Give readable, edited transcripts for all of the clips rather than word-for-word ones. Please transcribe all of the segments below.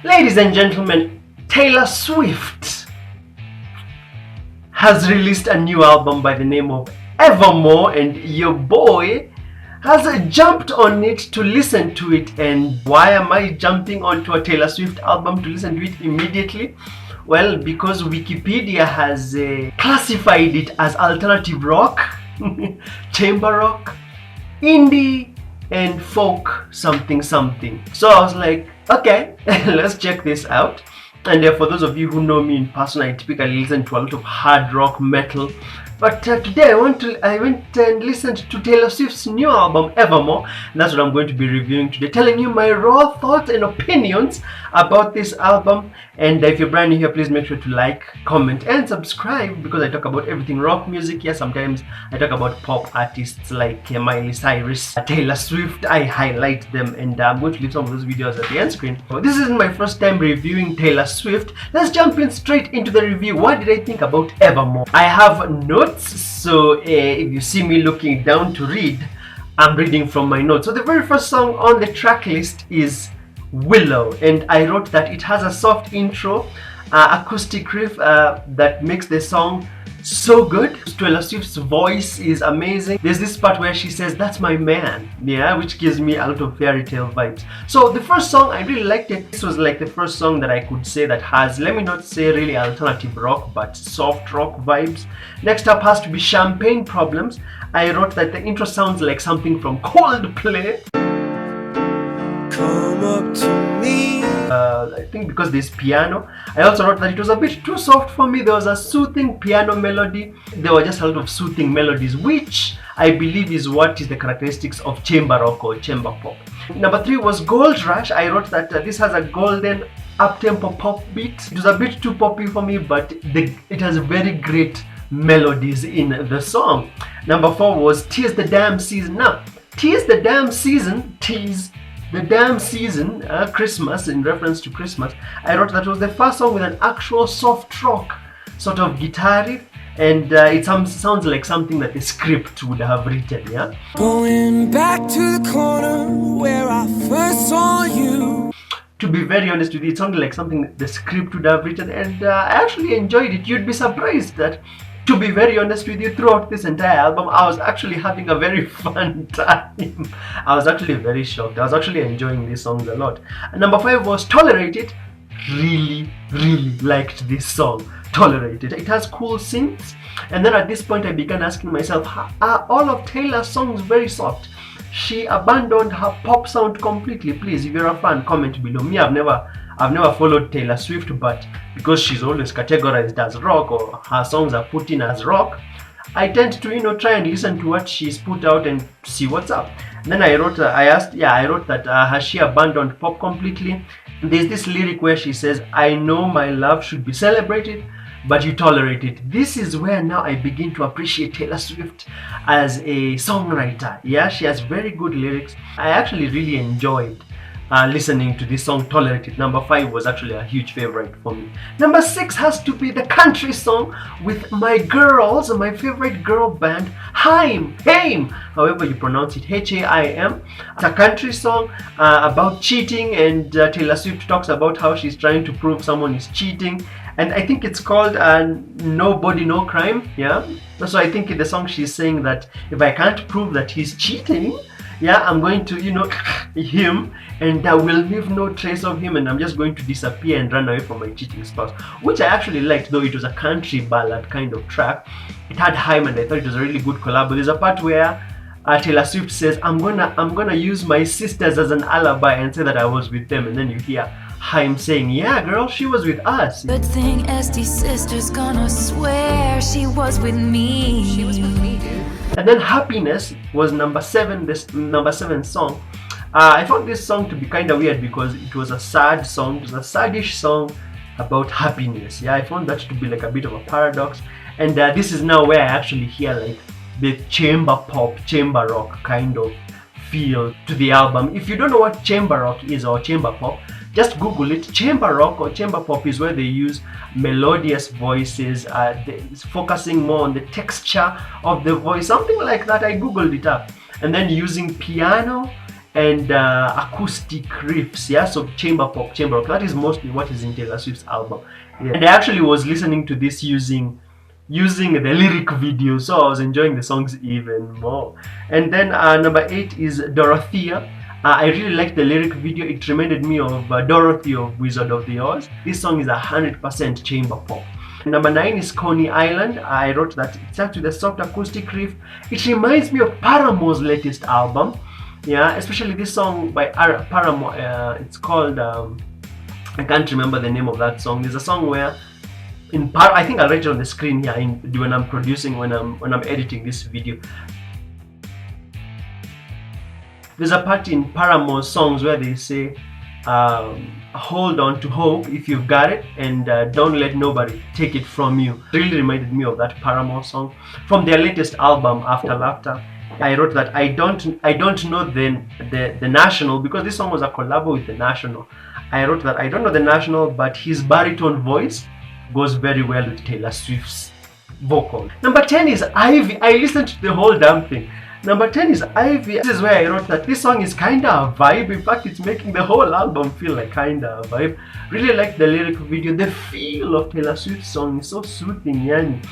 Ladies and gentlemen, Taylor Swift has released a new album by the name of Evermore, and your boy has jumped on it to listen to it. And why am I jumping onto a Taylor Swift album to listen to it immediately? Well, because Wikipedia has classified it as alternative rock, chamber rock, indie, and folk something something. So I was like, okay, let's check this out. And for those of you who know me in person, I typically listen to a lot of hard rock, metal. But today I went and listened to Taylor Swift's new album, Evermore. And that's what I'm going to be reviewing today, telling you my raw thoughts and opinions about this album. And if you're brand new here, please make sure to like, comment, and subscribe, because I talk about everything rock music here. Sometimes I talk about pop artists like Miley Cyrus, Taylor Swift. I highlight them, and I'm going to leave some of those videos at the end screen. So this isn't my first time reviewing Taylor Swift. Let's jump in straight into the review. What did I think about Evermore? I have notes, so if you see me looking down to read, I'm reading from my notes. So the very first song on the track list is Willow, and I wrote that it has a soft intro, acoustic riff that makes the song so good. Taylor Swift's voice is amazing. There's this part where she says, "That's my man," yeah, which gives me a lot of fairy tale vibes. So the first song, I really liked it. This was like the first song that I could say that has, let me not say really alternative rock, but soft rock vibes. Next up has to be Champagne Problems. I wrote that the intro sounds like something from Coldplay. Come up to me. I think because there's piano. I also wrote that it was a bit too soft for me. There was a soothing piano melody. There were just a lot of soothing melodies, which I believe is what is the characteristics of chamber rock or chamber pop. Number 3 was Gold Rush. I wrote that this has a golden up-tempo pop beat. It was a bit too poppy for me, but it has very great melodies in the song. Number 4 was Tis the Damn Season. Now, Tis the Damn Season, Christmas, in reference to Christmas. I wrote that was the first song with an actual soft rock sort of guitar riff, and it sounds like something that the script would have written, yeah? Going back to the corner where I first saw you. To be very honest with you, it sounded like something the script would have written, and I actually enjoyed it. You'd be surprised that, to be very honest with you, throughout this entire album, I was actually having a very fun time. I was actually very shocked. I was actually enjoying these songs a lot. And number 5 was Tolerate It. Really liked this song, Tolerate It. It has cool synths. And then at this point, I began asking myself, are all of Taylor's songs very soft? She abandoned her pop sound completely. Please, if you're a fan, comment below. Me, I've never followed Taylor Swift, but because she's always categorized as rock, or her songs are put in as rock, I tend to try and listen to what she's put out and see what's up. And then I wrote that has she abandoned pop completely? There's this lyric where she says, "I know my love should be celebrated, but you tolerate it." This is where now I begin to appreciate Taylor Swift as a songwriter. Yeah, she has very good lyrics. I actually really enjoyed listening to this song, Tolerate It. Number 5 was actually a huge favorite for me. Number 6 has to be the country song with my girls, my favorite girl band, Haim, however you pronounce it, Haim. It's a country song about cheating, and Taylor Swift talks about how she's trying to prove someone is cheating. And I think it's called Nobody No Crime, yeah? So I think in the song she's saying that if I can't prove that he's cheating, yeah, I'm going to, him, and I will leave no trace of him, and I'm just going to disappear and run away from my cheating spouse, which I actually liked, though it was a country ballad kind of track. It had Haim, and I thought it was a really good collab. But there's a part where Taylor Swift says, I'm gonna use my sisters as an alibi and say that I was with them, and then you hear Haim saying, "Yeah, girl, she was with us." Good thing SD sister's gonna swear she was with me. She was with me, dude. And then Happiness was number 7, this number 7 song. I found this song to be kind of weird because it was a sad song. It was a saddish song about happiness. Yeah, I found that to be like a bit of a paradox. And this is now where I actually hear like the chamber pop, chamber rock kind of feel to the album. If you don't know what chamber rock is or chamber pop, just Google it. Chamber rock or chamber pop is where they use melodious voices, focusing more on the texture of the voice, something like that. I googled it up, and then using piano and acoustic riffs, yeah, so chamber pop, chamber rock. That is mostly what is in Taylor Swift's album. Yeah. And I actually was listening to this using the lyric video, so I was enjoying the songs even more. And then number 8 is Dorothea. I really liked the lyric video. It reminded me of Dorothy of Wizard of the Oz. This song is 100% chamber pop. Number 9 is Coney Island. I wrote that it starts with a soft acoustic riff. It reminds me of Paramore's latest album. Yeah, especially this song by Paramore. It's called, I can't remember the name of that song. There's a song where, I think I'll write it on the screen here when I'm producing, when I'm editing this video. There's a part in Paramore's songs where they say, hold on to hope if you've got it, and don't let nobody take it from you. It really reminded me of that Paramore song from their latest album, After Laughter. I wrote that I don't know the National, because this song was a collab with the National. I wrote that I don't know the National, but his baritone voice goes very well with Taylor Swift's vocal. Number 10 is Ivy. I listened to the whole damn thing. Number 10 is Ivy. This is where I wrote that this song is kinda a vibe. In fact, it's making the whole album feel like kinda a vibe. Really like the lyric video. The feel of Taylor Swift's song is so soothing, yani.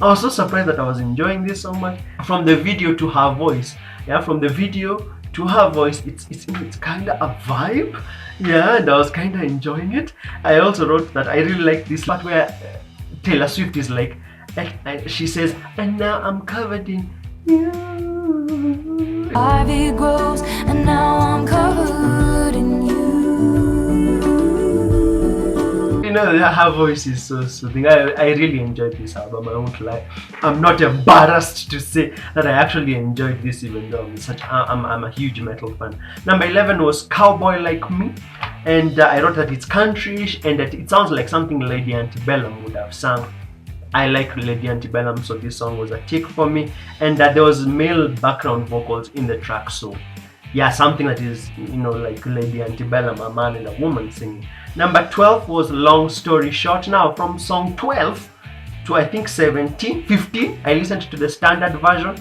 I was so surprised that I was enjoying this so much. From the video to her voice, yeah, from the video to her voice, it's kinda a vibe, yeah, and I was kinda enjoying it. I also wrote that I really like this part where Taylor Swift is like, she says, and now I'm covered in you. Ivy grows, and now I'm covered in you. You know, her voice is so soothing. I really enjoyed this album, I won't lie. I'm not embarrassed to say that I actually enjoyed this, even though I'm a huge metal fan. Number 11 was Cowboy Like Me, and I wrote that it's countryish and that it sounds like something Lady Antebellum would have sung. I like Lady Antebellum, so this song was a tick for me, and that there was male background vocals in the track, so yeah, something that is, you know, like Lady Antebellum, a man and a woman singing. Number 12 was Long Story Short. Now from song 12 to I think 15, I listened to the standard version.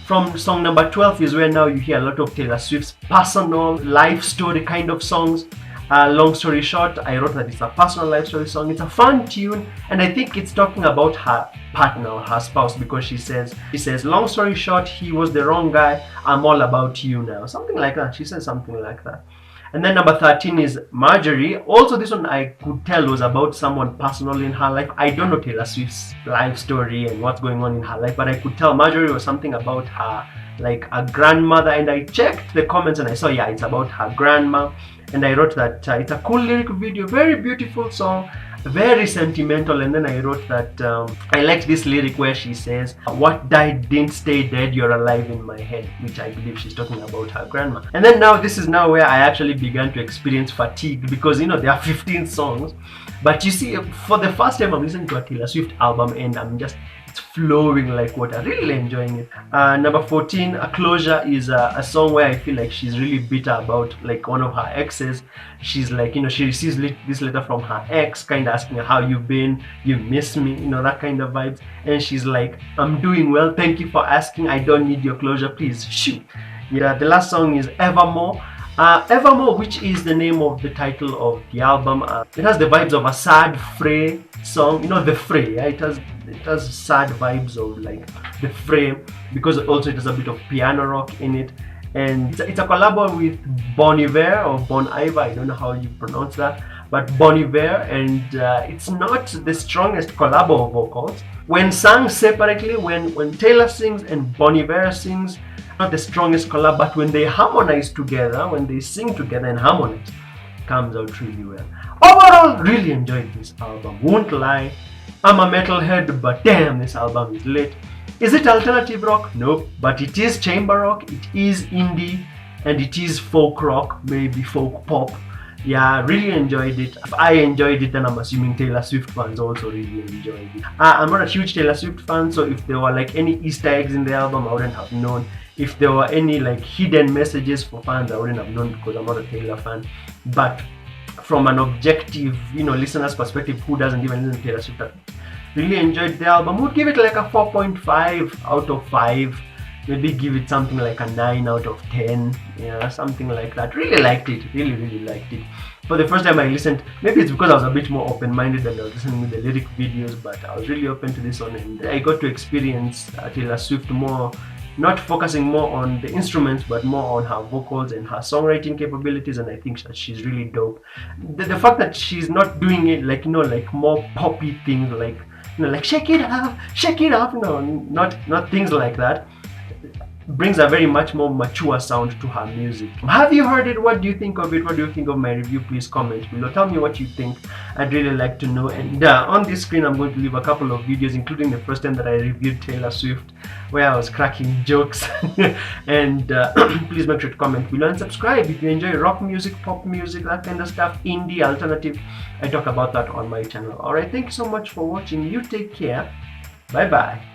From song number 12 is where now you hear a lot of Taylor Swift's personal life story kind of songs. Long Story Short, I wrote that it's a personal life story song. It's a fun tune, and I think it's talking about her partner or her spouse, because she says, long story short, he was the wrong guy, I'm all about you now. Something like that. She says something like that. And then number 13 is Marjorie. Also, this one I could tell was about someone personal in her life. I don't know Taylor Swift's life story and what's going on in her life, but I could tell Marjorie was something about her, like a grandmother, and I checked the comments and I saw, yeah, it's about her grandma. And I wrote that it's a cool lyric video, very beautiful song, very sentimental. And then I wrote that I liked this lyric where she says, what died didn't stay dead, you're alive in my head, which I believe she's talking about her grandma. And then this is now where I actually began to experience fatigue, because you know there are 15 songs, but you see, for the first time I'm listening to a Taylor Swift album and it's flowing like water, really enjoying it. Number 14, A Closure, is a song where I feel like she's really bitter about like one of her exes. She's like, you know, she receives this letter from her ex, kind of asking her how you've been, you miss me, you know, that kind of vibes. And she's like, I'm doing well, thank you for asking, I don't need your closure, please shoot. Yeah, the last song is Evermore. Evermore, which is the name of the title of the album. It has the vibes of a sad Fray song, you know, the Fray, yeah? It has sad vibes of like the Fray, because also it has a bit of piano rock in it, and it's a collab with Bon Iver or Bon Iver, I don't know how you pronounce that, but Bon Iver, and it's not the strongest collab of vocals. When sung separately, when Taylor sings and Bon Iver sings, not the strongest collab, but when they harmonize together, when they sing together and harmonize, it comes out really well. Overall, really enjoyed this album, won't lie. I'm a metalhead, but damn, this album is lit. Is it alternative rock? Nope, but it is chamber rock, it is indie, and it is folk rock, maybe folk pop. Yeah, really enjoyed it. If I enjoyed it, then I'm assuming Taylor Swift fans also really enjoyed it. I'm not a huge Taylor Swift fan, so if there were like any Easter eggs in the album, I wouldn't have known. If there were any like hidden messages for fans, I wouldn't have known, because I'm not a Taylor fan. But from an objective, you know, listener's perspective who doesn't even listen to Taylor Swift, really enjoyed the album. Would give it like a 4.5 out of 5. maybe give it something like a 9 out of 10, yeah, something like that. Really liked it, really liked it. For the first time I listened, maybe it's because I was a bit more open-minded and I was listening to the lyric videos, but I was really open to this one, and I got to experience Taylor Swift more, not focusing more on the instruments but more on her vocals and her songwriting capabilities, and I think that she's really dope. The fact that she's not doing it like, you know, like more poppy things, like, you know, like shake it up, no, not things like that, brings a very much more mature sound to her music. Have you heard it? What do you think of it? What do you think of my review? Please comment below. Tell me what you think. I'd really like to know. And on this screen I'm going to leave a couple of videos, including the first time that I reviewed Taylor Swift, where I was cracking jokes. And please make sure to comment below and subscribe if you enjoy rock music, pop music, that kind of stuff, indie, alternative. I talk about that on my channel. Alright, thank you so much for watching. You take care. Bye bye.